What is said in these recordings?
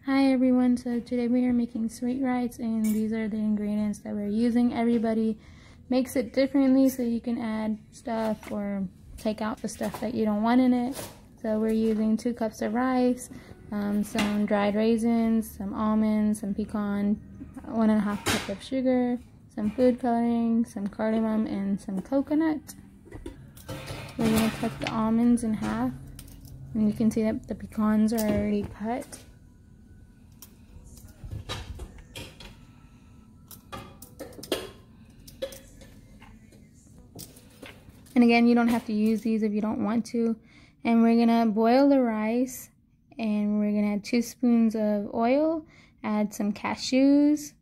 Hi everyone, so today we are making sweet rice and these are the ingredients that we're using. Everybody makes it differently, so you can add stuff or take out the stuff that you don't want in it. So we're using 2 cups of rice, some dried raisins, some almonds, some pecan, 1.5 cup of sugar, some food coloring, some cardamom, and some coconut. We're going to cut the almonds in half, and you can see that the pecans are already cut. And again, you don't have to use these if you don't want to. And we're gonna boil the rice, and we're gonna add 2 spoons of oil, add some cashews,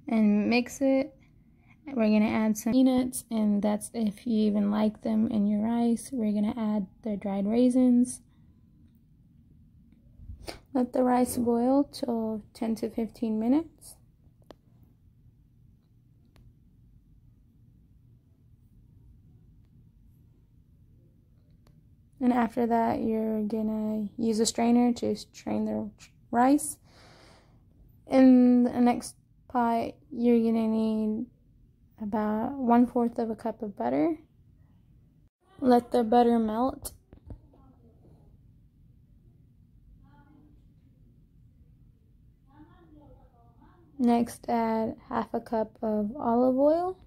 and mix it. We're gonna add some peanuts, and that's if you even like them in your rice. We're gonna add the dried raisins. Let the rice boil till 10 to 15 minutes. And after that, you're gonna use a strainer to strain the rice. In the next pot, you're gonna need about 1/4 of a cup of butter. Let the butter melt. Next, add 1/2 cup of olive oil.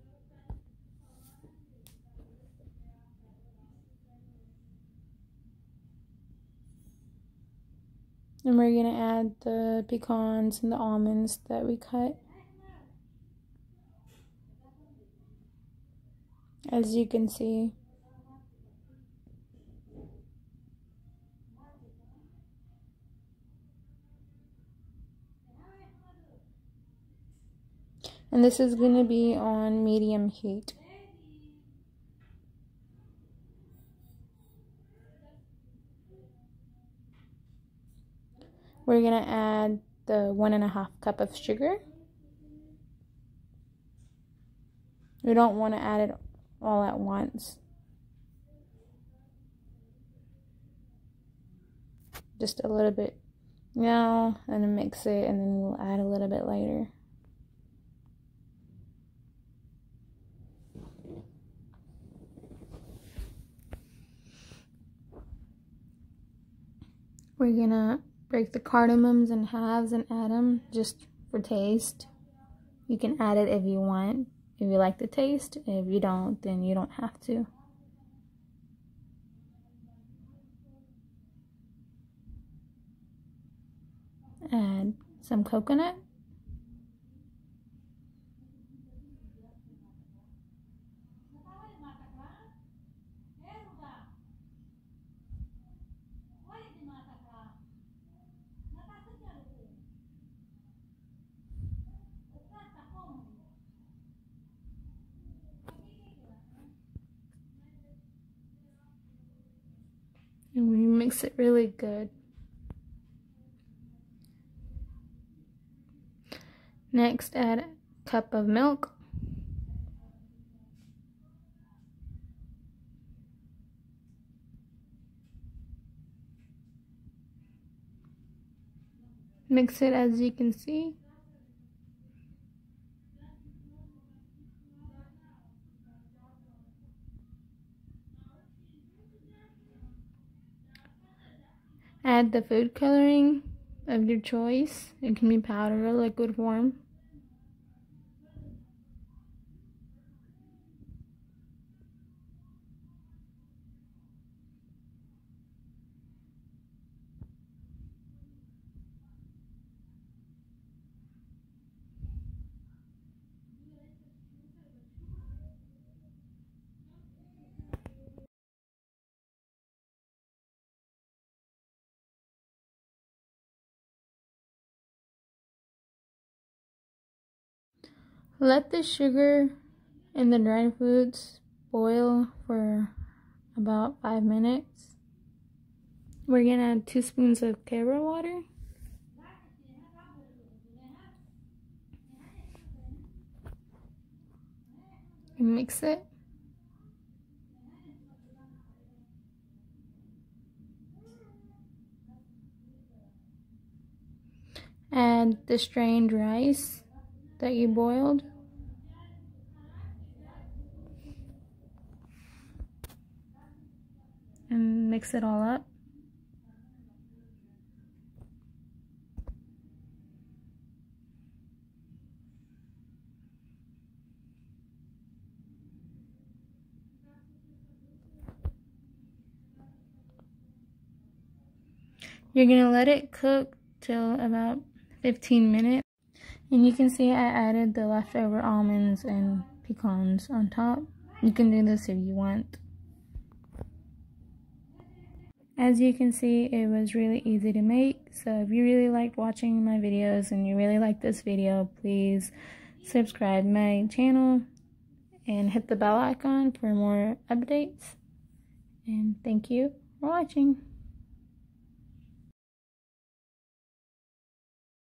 And we're going to add the pecans and the almonds that we cut. As you can see. And this is going to be on medium heat. We're going to add the 1.5 cup of sugar. We don't want to add it all at once. Just a little bit now, and then mix it, and then we'll add a little bit later. We're gonna break the cardamoms in halves and add them just for taste. You can add it if you want, if you like the taste. If you don't, then you don't have to. Add some coconut. And we mix it really good. Next, add a cup of milk. Mix it as you can see. Add the food coloring of your choice. It can be powder or liquid form. Let the sugar and the dried fruits boil for about 5 minutes. We're gonna add 2 spoons of carrot water. And mix it. Add the strained rice that you boiled. And mix it all up. You're gonna let it cook till about 15 minutes. And you can see I added the leftover almonds and pecans on top. You can do this if you want. As you can see, it was really easy to make. So if you really liked watching my videos and you really like this video, please subscribe my channel and hit the bell icon for more updates. And thank you for watching.